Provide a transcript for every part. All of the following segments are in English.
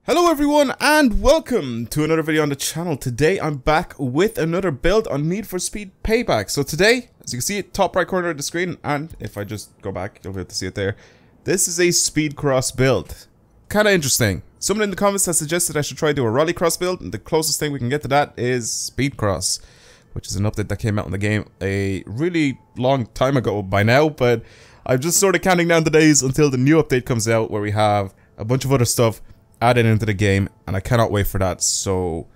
Hello everyone and welcome to another video on the channel. Today I'm back with another build on Need for Speed Payback. So today, as you can see, top right corner of the screen, and if I just go back, you'll be able to see it there. This is a speed cross build. Kinda interesting. Someone in the comments has suggested I should try to do a rally cross build, and the closest thing we can get to that is speed cross, which is an update that came out in the game a really long time ago by now, but I'm just sort of counting down the days until the new update comes out where we have a bunch of other stuff added into the game, and I cannot wait for that. So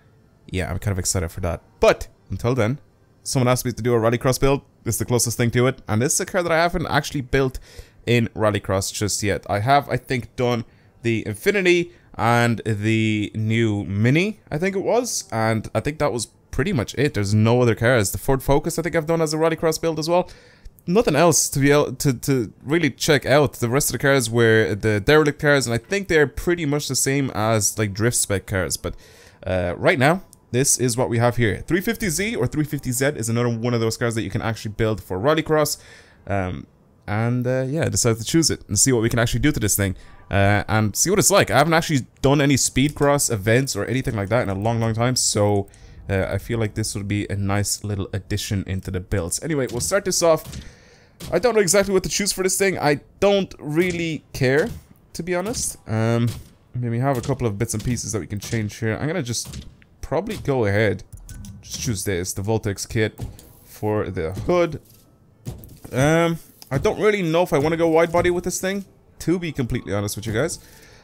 yeah, I'm kind of excited for that. But until then, someone asked me to do a rallycross build. This is the closest thing to it, and this is a car that I haven't actually built in rallycross just yet. I have, I think, done the Infinity and the new Mini, I think it was, and I think that was pretty much it. There's no other cars. The Ford Focus I think I've done as a rallycross build as well. Nothing else to be able to really check out. The rest of the cars were the derelict cars, and I think they're pretty much the same as like drift spec cars. But right now, this is what we have here. 350Z or 350Z is another one of those cars that you can actually build for rallycross. Yeah, I decided to choose it and see what we can actually do to this thing. And see what it's like. I haven't actually done any speed cross events or anything like that in a long time, so I feel like this would be a nice little addition into the builds. Anyway, we'll start this off. I don't know exactly what to choose for this thing. I don't really care, to be honest. We have a couple of bits and pieces that we can change here. I'm gonna just probably go ahead. Just choose this, the Voltex kit for the hood. I don't really know if I want to go wide body with this thing, to be completely honest with you guys.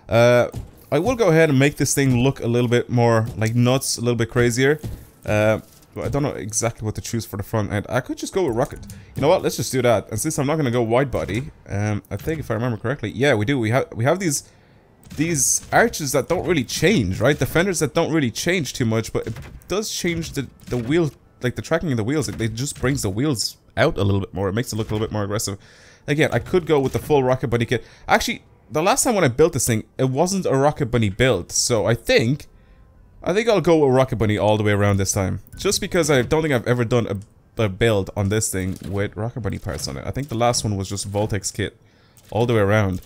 I will go ahead and make this thing look a little bit more like nuts, a little bit crazier. But I don't know exactly what to choose for the front end. I could just go with rocket. You know what? Let's just do that. And since I'm not going to go wide body, I think if I remember correctly, yeah, we do. We have these arches that don't really change, right? The fenders that don't really change too much, but it does change the wheel, like the tracking of the wheels. It just brings the wheels out a little bit more. It makes it look a little bit more aggressive. Again, I could go with the full rocket bunny kit. Actually, the last time when I built this thing, it wasn't a rocket bunny build, so I think I'll go with rocket bunny all the way around this time. Just because I don't think I've ever done a build on this thing with rocket bunny parts on it. I think the last one was just Voltex kit all the way around,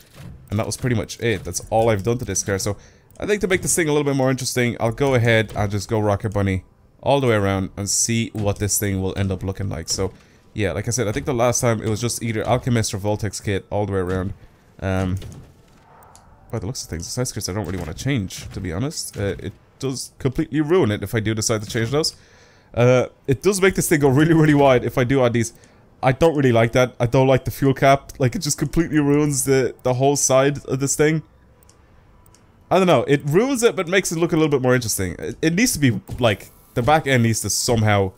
and that was pretty much it. That's all I've done to this car. So I think to make this thing a little bit more interesting, I'll go ahead and just go rocket bunny all the way around and see what this thing will end up looking like. So yeah, like I said, I think the last time it was just either Alchemist or Voltex kit all the way around. By the looks of things, the side skirts I don't really want to change, to be honest. It does completely ruin it if I do decide to change those. It does make this thing go really wide if I do add these. I don't really like that. I don't like the fuel cap. Like, it just completely ruins the whole side of this thing. I don't know. It ruins it, but makes it look a little bit more interesting. It needs to be, like, the back end needs to somehow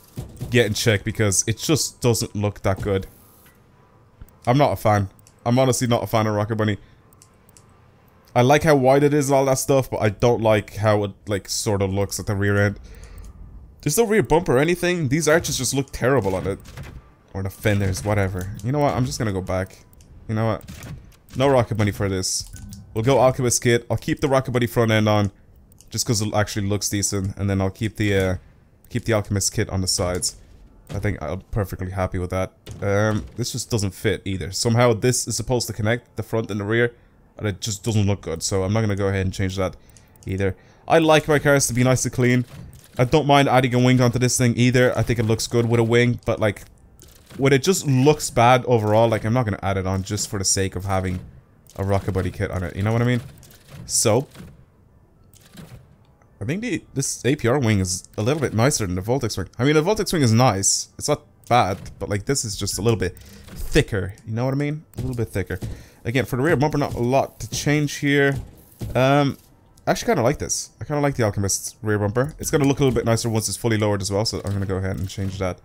get in check because it just doesn't look that good. I'm not a fan. I'm honestly not a fan of Rocket Bunny. I like how wide it is and all that stuff, but I don't like how it, like, sort of looks at the rear end. There's no rear bumper or anything. These arches just look terrible on it. Or the fenders, whatever. You know what? I'm just gonna go back. You know what? No Rocket Bunny for this. We'll go Alchemist kit. I'll keep the Rocket Bunny front end on, just because it actually looks decent, and then I'll keep the Alchemist kit on the sides. I think I'm perfectly happy with that. This just doesn't fit either. Somehow this is supposed to connect the front and the rear, and it just doesn't look good, so I'm not gonna go ahead and change that either. I like my cars to be nice and clean. I don't mind adding a wing onto this thing either. I think it looks good with a wing, but like, when it just looks bad overall, like, I'm not gonna add it on just for the sake of having a rocket body kit on it, you know what I mean? So I think this APR wing is a little bit nicer than the Voltex wing. I mean, the Voltex wing is nice. It's not bad, but like, this is just a little bit thicker, you know what I mean? A little bit thicker. Again, for the rear bumper, not a lot to change here. I actually kind of like this. I kind of like the Alchemist rear bumper. It's going to look a little bit nicer once it's fully lowered as well, so I'm going to go ahead and change that.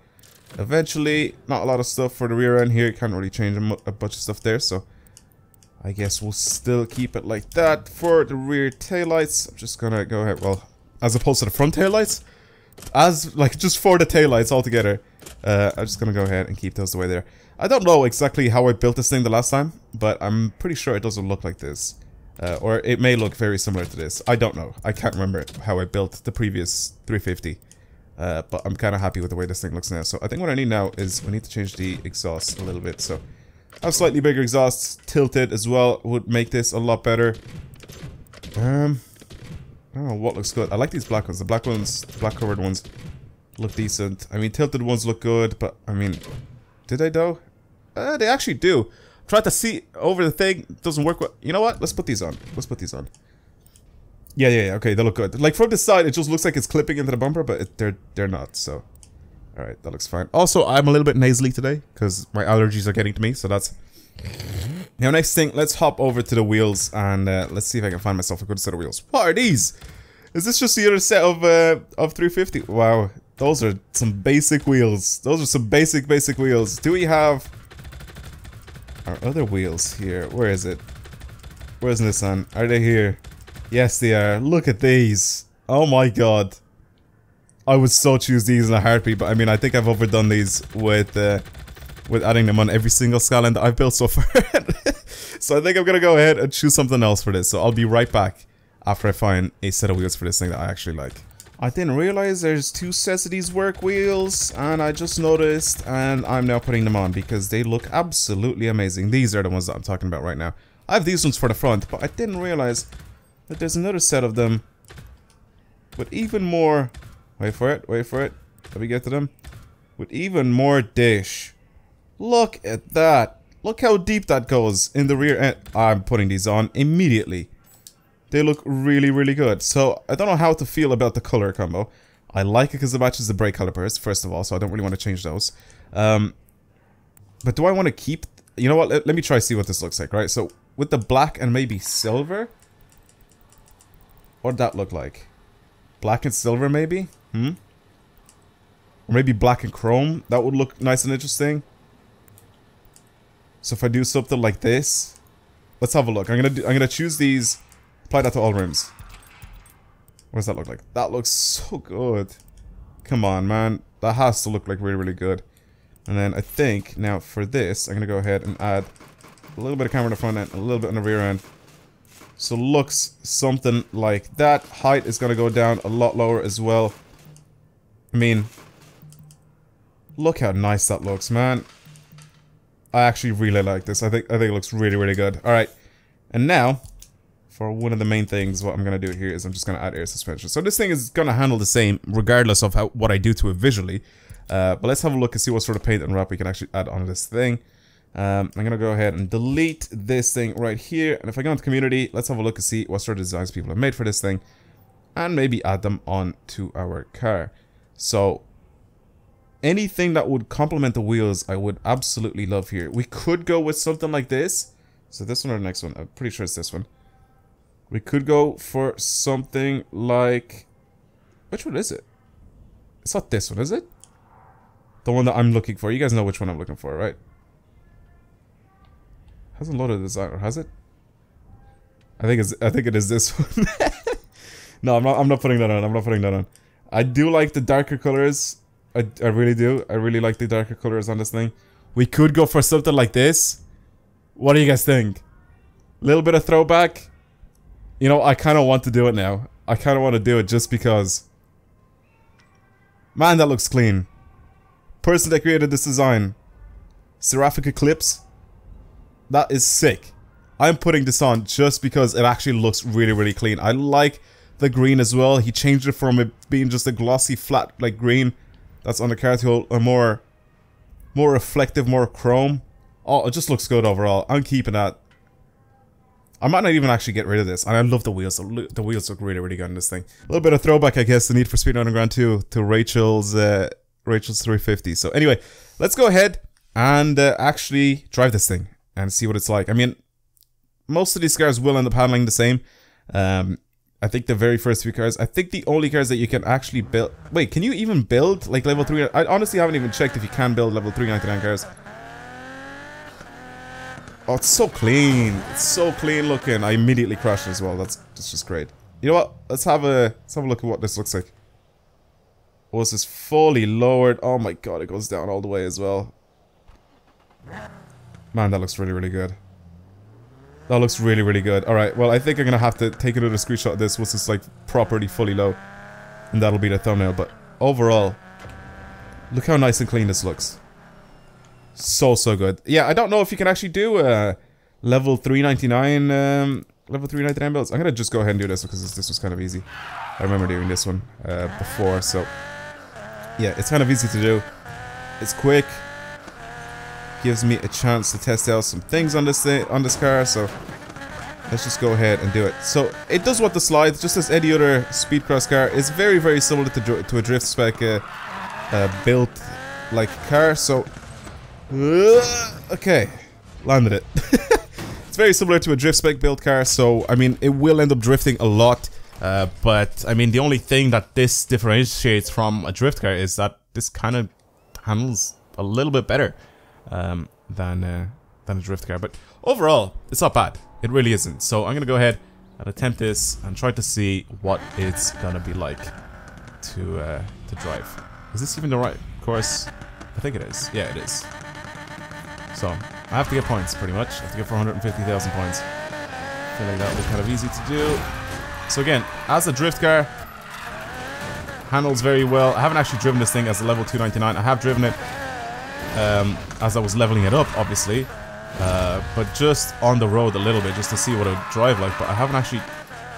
Eventually, not a lot of stuff for the rear end here. Can't really change a bunch of stuff there, so I guess we'll still keep it like that. For the rear taillights, I'm just going to go ahead, well, as opposed to the front taillights, as, like, just for the taillights altogether, I'm just going to go ahead and keep those the way they are. I don't know exactly how I built this thing the last time, but I'm pretty sure it doesn't look like this. Or it may look very similar to this. I don't know. I can't remember how I built the previous 350. But I'm kind of happy with the way this thing looks now. So I think what I need now is we need to change the exhaust a little bit. So I have slightly bigger exhausts. Tilted as well would make this a lot better. don't know what looks good. I like these black ones. The black ones, the black covered ones look decent. I mean, tilted ones look good, but I mean, did they though? They actually do. Tried to see over the thing, doesn't work well. You know what? Let's put these on. Let's put these on. Yeah, okay, they look good. Like from the side, it just looks like it's clipping into the bumper, but they're not, so. Alright, that looks fine. Also, I'm a little bit nasally today, because my allergies are getting to me, so that's... Now, next thing, let's hop over to the wheels, and let's see if I can find myself a good set of wheels. What are these? Is this just the other set of 350? Wow, those are some basic wheels. Those are some basic wheels. Do we have our other wheels here? Where is it? Where's Nissan? Are they here? Yes, they are. Look at these. Oh my god. I would so choose these in a heartbeat, but I mean, I think I've overdone these with adding them on every single Skyline that I've built so far. So I think I'm gonna go ahead and choose something else for this. So I'll be right back after I find a set of wheels for this thing that I actually like. I didn't realize there's two sets of these work wheels, and I just noticed, and I'm now putting them on because they look absolutely amazing. These are the ones that I'm talking about right now. I have these ones for the front, but I didn't realize that there's another set of them with even more... Wait for it, let me get to them. With even more dish. Look at that. Look how deep that goes in the rear end. I'm putting these on immediately. They look really good. So, I don't know how to feel about the color combo. I like it because it matches the brake calipers, first of all, so I don't really want to change those. But do I want to keep... You know what, let me try see what this looks like, right? So, with the black and maybe silver... What'd that look like? Black and silver, maybe? Or maybe black and chrome? That would look nice and interesting. So if I do something like this... Let's have a look. I'm gonna choose these... Apply that to all rims. What does that look like? That looks so good. Come on, man. That has to look like really good. And then I think, now for this, I'm gonna go ahead and add a little bit of camera on the front end, a little bit on the rear end. So looks something like that. Height is gonna go down a lot lower as well. I mean, look how nice that looks, man. I actually really like this. I think it looks really good. Alright. And now, for one of the main things, what I'm gonna do here is I'm just gonna add air suspension. So this thing is gonna handle the same, regardless of what I do to it visually. But let's have a look and see what sort of paint and wrap we can actually add on this thing. I'm gonna go ahead and delete this thing right here, and if I go into community, let's have a look and see what sort of designs people have made for this thing, and maybe add them onto our car. So anything that would complement the wheels, I would absolutely love here. We could go with something like this. So this one or the next one? I'm pretty sure it's this one. We could go for something like... Which one is it? It's not this one, is it? The one that I'm looking for. You guys know which one I'm looking for, right? Hasn't loaded the designer, has it? I think it is this one. No, I'm not putting that on. I'm not putting that on. I do like the darker colors. I really do. I really like the darker colors on this thing. We could go for something like this. What do you guys think? A little bit of throwback. You know, I kind of want to do it now. I kind of want to do it just because. Man, that looks clean. Person that created this design. Seraphic Eclipse. That is sick. I'm putting this on just because it actually looks really clean. I like the green as well. He changed it from it being just a glossy, flat, like green that's on the car to a more reflective, more chrome. Oh, it just looks good overall. I'm keeping that. I might not even actually get rid of this. And I love the wheels. The wheels look really good on this thing. A little bit of throwback, I guess, the Need for Speed Underground 2 to Rachel's 350. So anyway, let's go ahead and actually drive this thing and see what it's like. I mean, most of these cars will end up handling the same. I think the very first few cars, I think the only cars that you can actually build... Wait, can you even build, like, level 3? I honestly haven't even checked if you can build level 399 cars. Oh, it's so clean. It's so clean looking. I immediately crashed as well. That's just great. You know what? Let's have a look at what this looks like. Oh, this is fully lowered. Oh my god, it goes down all the way as well. Man, that looks really good. That looks really good. Alright, well, I think I'm gonna have to take another screenshot of this once it's like properly fully low. And that'll be the thumbnail, but overall, look how nice and clean this looks. So good. Yeah, I don't know if you can actually do level 399 level 399 builds. I'm gonna just go ahead and do this because this was kind of easy. I remember doing this one before, so yeah, it's kind of easy to do. It's quick. Gives me a chance to test out some things on this car, so let's just go ahead and do it. So it does what the slides, just as any other speed cross car. It's very, very similar to a drift spec built like car. So okay, landed it. It's very similar to a drift spec built car, so I mean it will end up drifting a lot. But I mean the only thing that this differentiates from a drift car is that this kind of handles a little bit better than a drift car. But overall, it's not bad. It really isn't. So I'm gonna go ahead and attempt this and try to see what it's gonna be like to drive. Is this even the right course? I think it is. Yeah, it is. So I have to get points pretty much. I have to get 450,000 points. I feel like that would be kind of easy to do. So again, as a drift car, handles very well. I haven't actually driven this thing as a level 299. I have driven it as I was leveling it up, obviously. But just on the road a little bit, just to see what it would drive like. But I haven't actually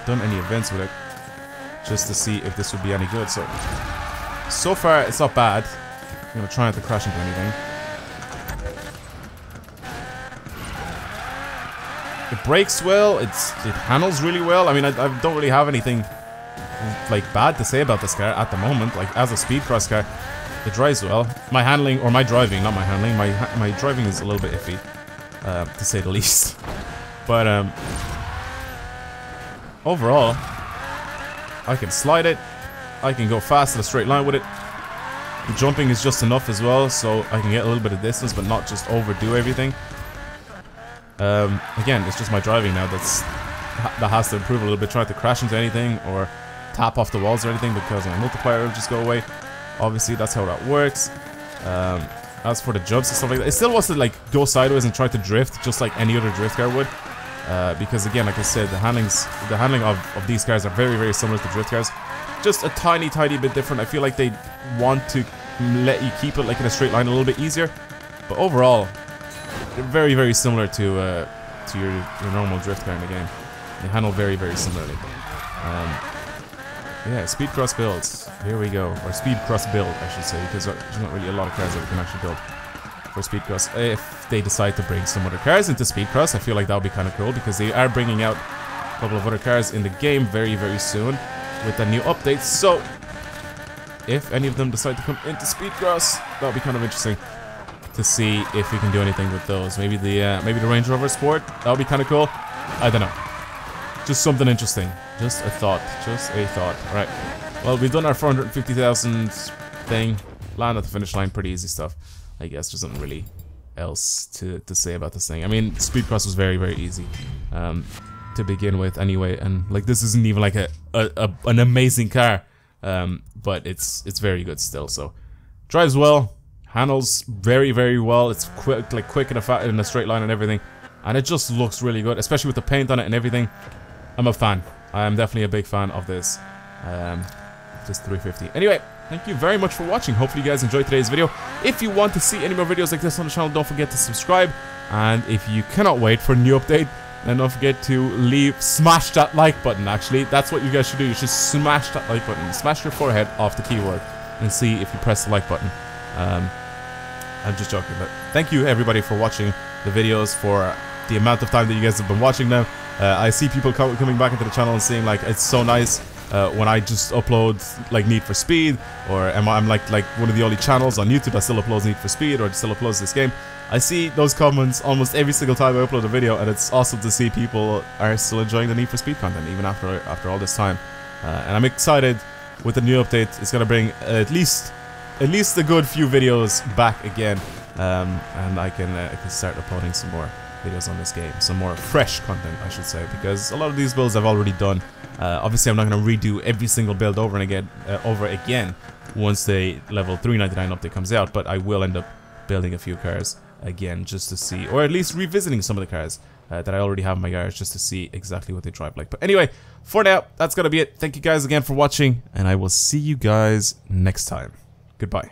done any events with it, just to see if this would be any good. So far, it's not bad. I'm gonna try not to crash into anything. It brakes well. It handles really well. I mean, I don't really have anything like bad to say about this car at the moment. Like as a speed cross car, it drives well. My handling, or my driving, not my handling. My driving is a little bit iffy. To say the least. But overall, I can slide it. I can go fast in a straight line with it. The jumping is just enough as well, so I can get a little bit of distance, but not just overdo everything. Again, it's just my driving now that has to improve a little bit. Try to crash into anything or tap off the walls or anything, because my multiplier will just go away. Obviously, that's how that works. As for the jumps and stuff like that, it still wants to like go sideways and try to drift just like any other drift car would, because again, like I said, the handling of these cars are very, very similar to drift cars, just a tiny bit different. I feel like they want to let you keep it like in a straight line a little bit easier, but overall, they're very, very similar to your normal drift car in the game. They handle very, very similarly. Yeah, speed cross builds. Here we go. Or speed cross build, I should say, because there's not really a lot of cars that we can actually build for speed cross. If they decide to bring some other cars into speed cross, I feel like that would be kind of cool, because they are bringing out a couple of other cars in the game very, very soon with the new updates. So if any of them decide to come into speed cross, that would be kind of interesting to see if we can do anything with those. Maybe the Range Rover Sport. That would be kind of cool. I don't know. Just something interesting. Just a thought. Just a thought. Alright. Well, we've done our 450,000 thing. Land at the finish line. Pretty easy stuff. I guess there's nothing really else to say about this thing. I mean, speed cross was very, very easy to begin with anyway. And like, this isn't even like an amazing car. But it's very good still. So drives well. Handles very, very well. It's quick in a straight line and everything. And it just looks really good, especially with the paint on it and everything. I'm a fan. I am definitely a big fan of this 350. Anyway, thank you very much for watching. Hopefully you guys enjoyed today's video. If you want to see any more videos like this on the channel, don't forget to subscribe. And if you cannot wait for a new update, then don't forget to smash that like button. Actually, that's what you guys should do. You should smash that like button. Smash your forehead off the keyboard and see if you press the like button. I'm just joking, but thank you everybody for watching the videos, for the amount of time that you guys have been watching them. I see people coming back into the channel and saying like it's so nice when I just upload like Need for Speed, or I'm like one of the only channels on YouTube that still uploads Need for Speed or still uploads this game. I see those comments almost every single time I upload a video, and it's awesome to see people are still enjoying the Need for Speed content even after all this time. And I'm excited with the new update. It's gonna bring at least a good few videos back again, and I can start uploading some more videos on this game, some more fresh content, I should say, because a lot of these builds I've already done. Obviously, I'm not going to redo every single build over again once the level 399 update comes out, but I will end up building a few cars again just to see, or at least revisiting some of the cars that I already have in my garage just to see exactly what they drive like. But anyway, for now, that's going to be it. Thank you guys again for watching, and I will see you guys next time. Goodbye.